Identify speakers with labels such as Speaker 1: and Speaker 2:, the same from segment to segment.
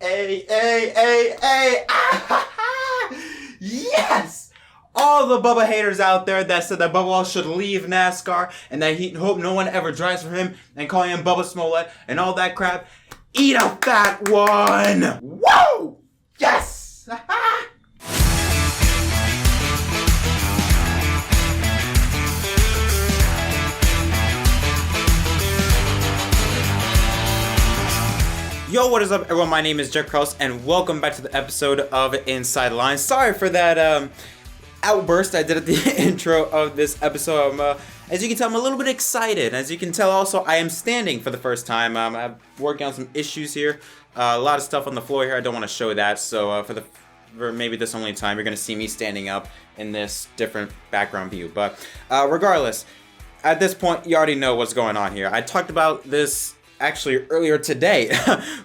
Speaker 1: Hey, hey, hey, hey. Yes! All the Bubba haters out there that said that Bubba Wallace should leave NASCAR and that he hope no one ever drives for him and calling him Bubba Smollett and all that crap. Eat a fat one! Whoa! Yes! Yo, what is up, everyone? My name is JettMDK, and welcome back to the episode of Inside Line. Sorry for that outburst I did at the intro of this episode. As you can tell, I'm a little bit excited. As you can tell, also, I am standing for the first time. I'm working on some issues here. A lot of stuff on the floor here. I don't want to show that. So for maybe this only time, you're going to see me standing up in this different background view. But regardless, at this point, you already know what's going on here. I talked about this actually earlier today.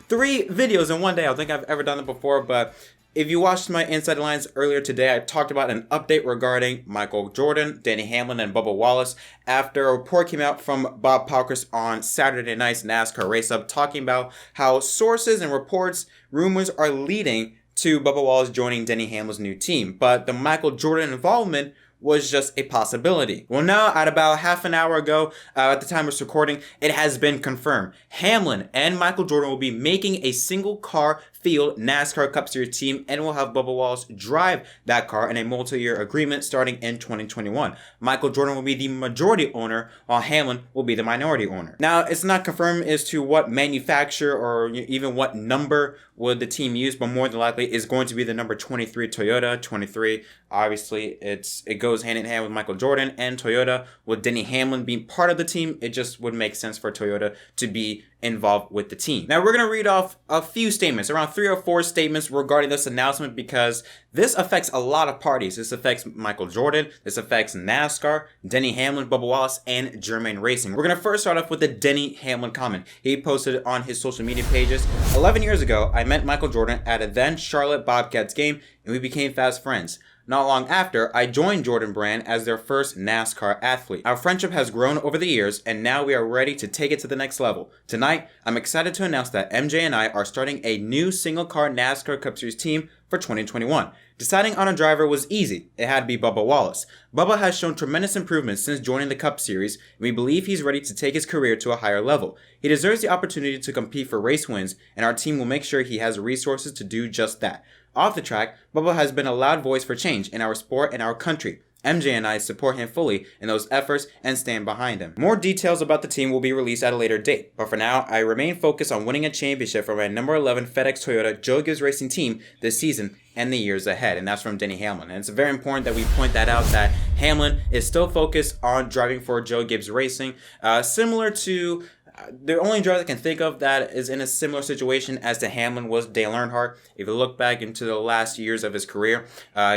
Speaker 1: 3 videos in one day. I don't think I've ever done it before, but if you watched my Inside Lines earlier today, I talked about an update regarding Michael Jordan, Denny Hamlin, and Bubba Wallace after a report came out from Bob Palkers on Saturday night's NASCAR Race Up talking about how sources and reports, rumors are leading to Bubba Wallace joining Denny Hamlin's new team, but the Michael Jordan involvement was just a possibility. Well, now, at about half an hour ago, at the time of this recording, it has been confirmed. Hamlin and Michael Jordan will be making a single car field NASCAR Cup Series team and will have Bubba Wallace drive that car in a multi-year agreement starting in 2021. Michael Jordan will be the majority owner while Hamlin will be the minority owner. Now, it's not confirmed as to what manufacturer or even what number would the team use, but more than likely is going to be the number 23 Toyota. 23, obviously, it goes hand in hand with Michael Jordan and Toyota. With Denny Hamlin being part of the team, it just would make sense for Toyota to be involved with the team. Now, we're going to read off a few statements, around 3 or 4 statements regarding this announcement, because this affects a lot of parties. This affects Michael Jordan, this affects NASCAR, Denny Hamlin, Bubba Wallace, and Germain Racing. We're going to first start off with the Denny Hamlin comment. He posted on his social media pages, 11 years ago, I met Michael Jordan at a then Charlotte Bobcats game, and we became fast friends. Not long after, I joined Jordan Brand as their first NASCAR athlete. Our friendship has grown over the years, and now we are ready to take it to the next level. Tonight, I'm excited to announce that MJ and I are starting a new single-car NASCAR Cup Series team for 2021. Deciding on a driver was easy. It had to be Bubba Wallace. Bubba has shown tremendous improvements since joining the Cup Series, and we believe he's ready to take his career to a higher level. He deserves the opportunity to compete for race wins, and our team will make sure he has the resources to do just that. Off the track, Bubba has been a loud voice for change in our sport and our country. MJ and I support him fully in those efforts and stand behind him. More details about the team will be released at a later date, but for now, I remain focused on winning a championship for my number 11 FedEx Toyota Joe Gibbs Racing team this season and the years ahead. And that's from Denny Hamlin. And it's very important that we point that out, that Hamlin is still focused on driving for Joe Gibbs Racing, similar to the only driver I can think of that is in a similar situation as to Hamlin was Dale Earnhardt. If you look back into the last years of his career,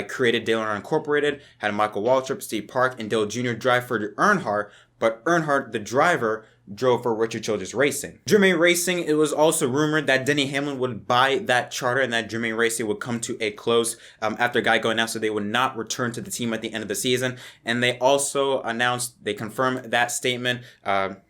Speaker 1: created Dale Earnhardt Incorporated, had Michael Waltrip, Steve Park, and Dale Jr. drive for Earnhardt, but Earnhardt, the driver, drove for Richard Childress Racing. Germain Racing, it was also rumored that Denny Hamlin would buy that charter and that Germain Racing would come to a close after Geico announced that they would not return to the team at the end of the season. And they also announced, they confirmed that statement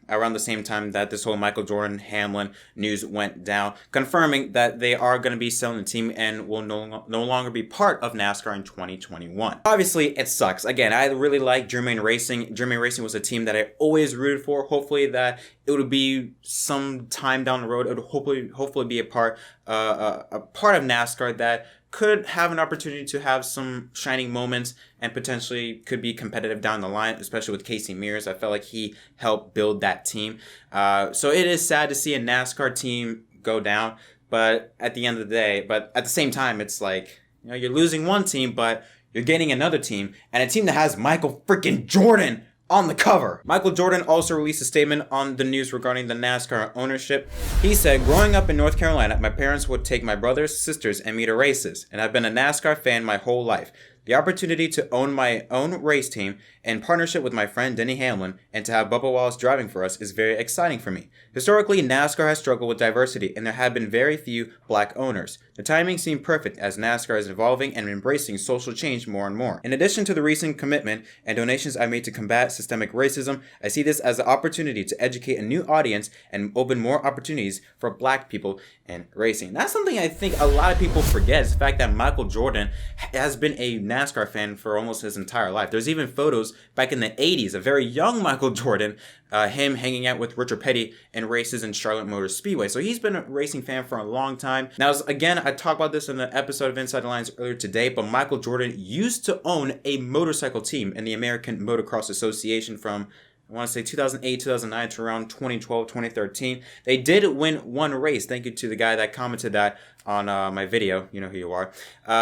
Speaker 1: around the same time that this whole Michael Jordan Hamlin news went down, confirming that they are going to be selling the team and will no longer be part of NASCAR in 2021. Obviously, it sucks. Again, I really like Germain Racing. Germain Racing was a team that I always rooted for. Hopefully that it would be some time down the road. It would hopefully be a part of NASCAR that could have an opportunity to have some shining moments and potentially could be competitive down the line, especially with Casey Mears. I felt like he helped build that team. So it is sad to see a NASCAR team go down, but at the end of the day, but at the same time, it's like, you know, you're losing one team, but you're getting another team, and a team that has Michael freaking Jordan on the cover. Michael Jordan also released a statement on the news regarding the NASCAR ownership. He said, growing up in North Carolina, my parents would take my brothers, sisters, and me to races, and I've been a NASCAR fan my whole life. The opportunity to own my own race team in partnership with my friend Denny Hamlin and to have Bubba Wallace driving for us is very exciting for me. Historically, NASCAR has struggled with diversity and there have been very few black owners. The timing seemed perfect as NASCAR is evolving and embracing social change more and more. In addition to the recent commitment and donations I made to combat systemic racism, I see this as an opportunity to educate a new audience and open more opportunities for black people in racing. That's something I think a lot of people forget, is the fact that Michael Jordan has been a NASCAR fan for almost his entire life. There's even photos back in the 80s, a very young Michael Jordan, him hanging out with Richard Petty in races in Charlotte Motor Speedway. So he's been a racing fan for a long time. Now, again, I talked about this in the episode of Inside the Lines earlier today, but Michael Jordan used to own a motorcycle team in the American Motocross Association from, I want to say 2008, 2009 to around 2012, 2013. They did win one race. Thank you to the guy that commented that on my video. You know who you are.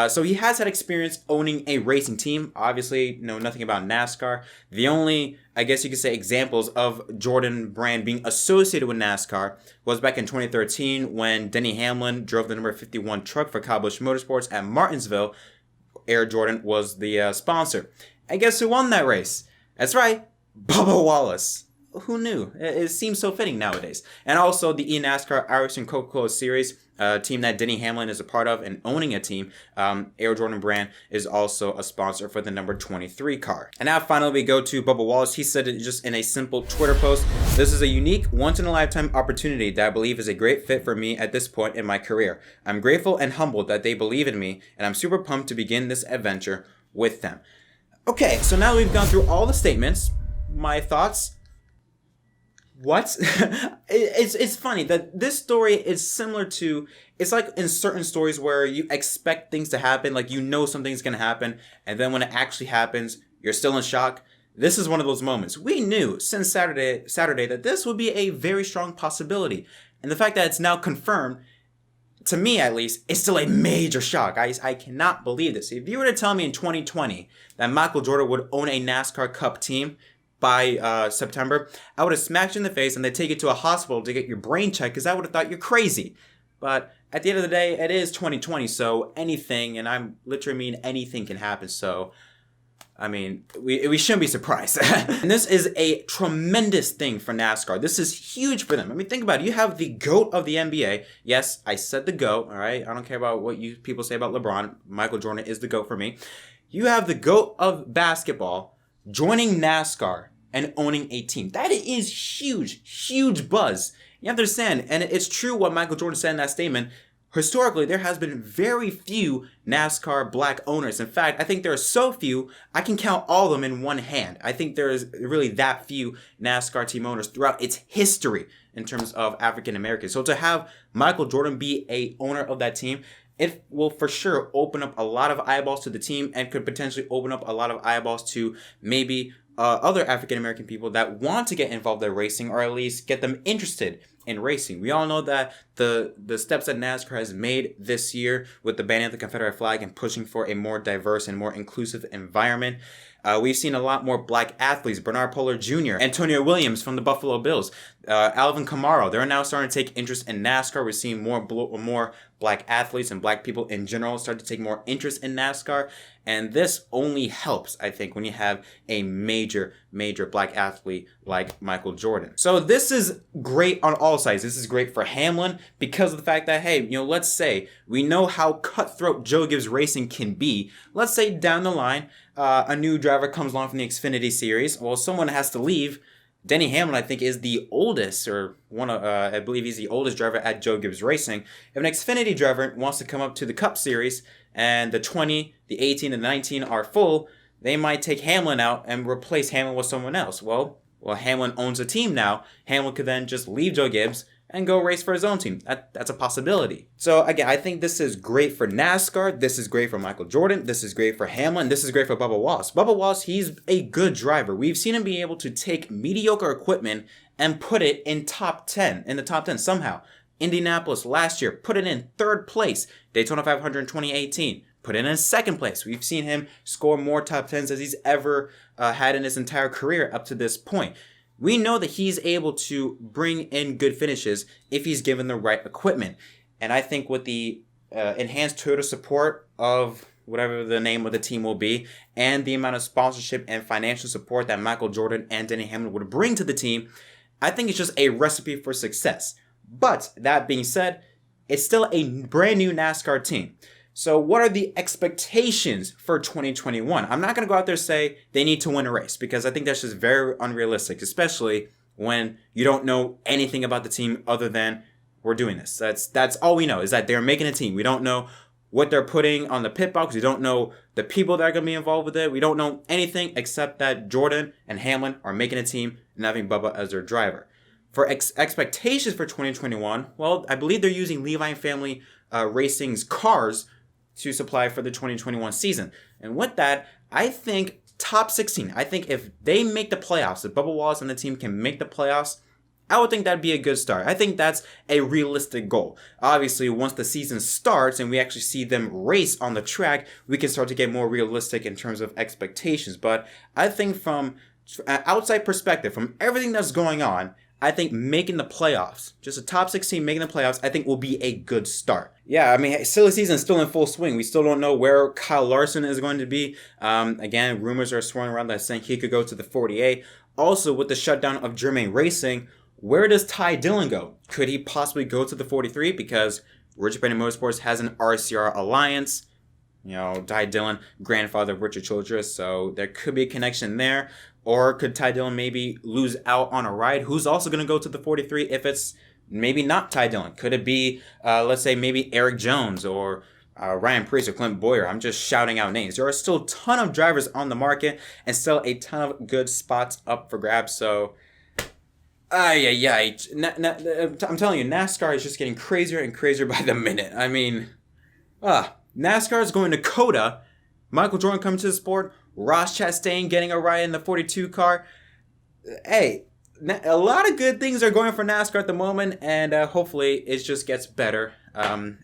Speaker 1: So he has had experience owning a racing team. Obviously, know nothing about NASCAR. The only, I guess you could say, examples of Jordan brand being associated with NASCAR was back in 2013 when Denny Hamlin drove the number 51 truck for Kyle Busch Motorsports at Martinsville. Air Jordan was the sponsor. And guess who won that race? That's right, Bubba Wallace. Who knew? It seems so fitting nowadays. And also the eNASCAR Irish and Coca-Cola Series, a team that Denny Hamlin is a part of and owning a team. Air Jordan brand is also a sponsor for the number 23 car. And now finally we go to Bubba Wallace. He said it just in a simple Twitter post. This is a unique, once-in-a-lifetime opportunity that I believe is a great fit for me at this point in my career. I'm grateful and humbled that they believe in me, and I'm super pumped to begin this adventure with them. Okay, so now we've gone through all the statements. My thoughts. What? It's funny that this story is similar to, it's like in certain stories where you expect things to happen, like you know something's going to happen, and then when it actually happens, you're still in shock. This is one of those moments. We knew since Saturday that this would be a very strong possibility. And the fact that it's now confirmed, to me at least, is still a major shock. I cannot believe this. If you were to tell me in 2020 that Michael Jordan would own a NASCAR Cup team by September, I would have smacked you in the face and they'd take you to a hospital to get your brain checked because I would have thought you're crazy. But at the end of the day, it is 2020, so anything, and I'm literally mean anything can happen, so I mean, we shouldn't be surprised. And this is a tremendous thing for NASCAR. This is huge for them. I mean, think about it. You have the GOAT of the NBA. Yes, I said the GOAT, all right? I don't care about what you people say about LeBron. Michael Jordan is the GOAT for me. You have the GOAT of basketball joining NASCAR and owning a team. That is huge, huge buzz. You have to understand, and it's true what Michael Jordan said in that statement. Historically, there has been very few NASCAR black owners. In fact, I think there are so few, I can count all of them in one hand. I think there is really that few NASCAR team owners throughout its history in terms of African Americans. So to have Michael Jordan be a owner of that team, it will for sure open up a lot of eyeballs to the team and could potentially open up a lot of eyeballs to maybe other African American people that want to get involved in racing, or at least get them interested in racing. We all know that the steps that NASCAR has made this year with the banning of the Confederate flag and pushing for a more diverse and more inclusive environment. We've seen a lot more black athletes. Bernard Pollard Jr., Antonio Williams from the Buffalo Bills, Alvin Kamara. They're now starting to take interest in NASCAR. We're seeing more black athletes and black people in general start to take more interest in NASCAR. And this only helps, I think, when you have a major black athlete like Michael Jordan. So this is great on all sides. This is great for Hamlin because of the fact that, hey, let's say we know how cutthroat Joe Gibbs Racing can be. Let's say down the line, a new driver comes along from the Xfinity Series. Well, someone has to leave. Denny Hamlin, I think, is the oldest, or one of, I believe he's the oldest driver at Joe Gibbs Racing. If an Xfinity driver wants to come up to the Cup Series and the 20, the 18, and the 19 are full, they might take Hamlin out and replace Hamlin with someone else. Well, Hamlin owns a team now. Hamlin could then just leave Joe Gibbs and go race for his own team. That's a possibility. So again, I think this is great for NASCAR. This is great for Michael Jordan. This is great for Hamlin. This is great for Bubba Wallace. Bubba Wallace, he's a good driver. We've seen him be able to take mediocre equipment and put it in the top 10 somehow. Indianapolis last year, put it in third place. Daytona 500 in 2018, put it in second place. We've seen him score more top 10s as he's ever had in his entire career up to this point. We know that he's able to bring in good finishes if he's given the right equipment. And I think with the enhanced Toyota support of whatever the name of the team will be, and the amount of sponsorship and financial support that Michael Jordan and Denny Hamlin would bring to the team, I think it's just a recipe for success. But that being said, it's still a brand new NASCAR team. So what are the expectations for 2021? I'm not going to go out there and say they need to win a race, because I think that's just very unrealistic, especially when you don't know anything about the team other than we're doing this. That's all we know, is that they're making a team. We don't know what they're putting on the pit box. We don't know the people that are going to be involved with it. We don't know anything except that Jordan and Hamlin are making a team and having Bubba as their driver. For expectations for 2021, well, I believe they're using Levi Family Racing's cars to supply for the 2021 season. And with that, I think top 16. I think if they make the playoffs, if Bubba Wallace and the team can make the playoffs, I would think that'd be a good start. I think that's a realistic goal. Obviously, once the season starts and we actually see them race on the track, we can start to get more realistic in terms of expectations. But I think from an outside perspective, from everything that's going on, I think making the playoffs, just a top 16 making the playoffs, I think will be a good start. Yeah, I mean, silly season is still in full swing. We still don't know where Kyle Larson is going to be. Again, rumors are swirling around that saying he could go to the 48. Also, with the shutdown of Germain Racing, where does Ty Dillon go? Could he possibly go to the 43? Because Richard Petty Motorsports has an RCR alliance. You know, Ty Dillon, grandfather of Richard Childress, so there could be a connection there. Or could Ty Dillon maybe lose out on a ride? Who's also going to go to the 43 if it's maybe not Ty Dillon? Could it be, let's say, maybe Eric Jones or Ryan Preece or Clint Boyer? I'm just shouting out names. There are still a ton of drivers on the market and still a ton of good spots up for grabs. So, I'm telling you, NASCAR is just getting crazier and crazier by the minute. I mean, NASCAR is going to COTA. Michael Jordan coming to the sport. Ross Chastain getting a ride in the 42 car. Hey, a lot of good things are going for NASCAR at the moment, and hopefully it just gets better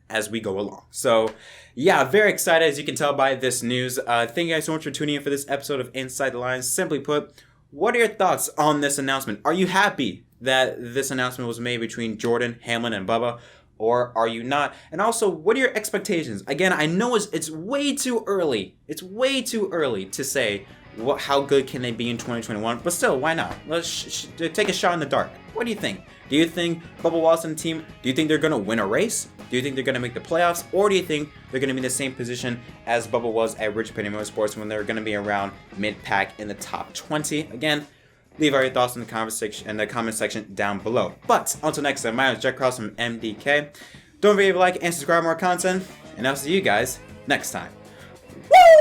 Speaker 1: as we go along. So, yeah, very excited, as you can tell by this news. Thank you guys so much for tuning in for this episode of Inside the Lines. Simply put, what are your thoughts on this announcement? Are you happy that this announcement was made between Jordan, Hamlin, and Bubba? Or are you not? And also, what are your expectations? Again, I know it's way too early. It's way too early to say how good can they be in 2021. But still, why not? Let's take a shot in the dark. What do you think? Do you think Bubba Wallace and the team, do you think they're going to win a race? Do you think they're going to make the playoffs? Or do you think they're going to be in the same position as Bubba was at Richard Petty Motorsports when they're going to be around mid-pack in the top 20? Again, leave all your thoughts in the comment section down below. But until next time, my name is Jett Cross from MDK. Don't forget to like and subscribe for more content, and I'll see you guys next time. Woo!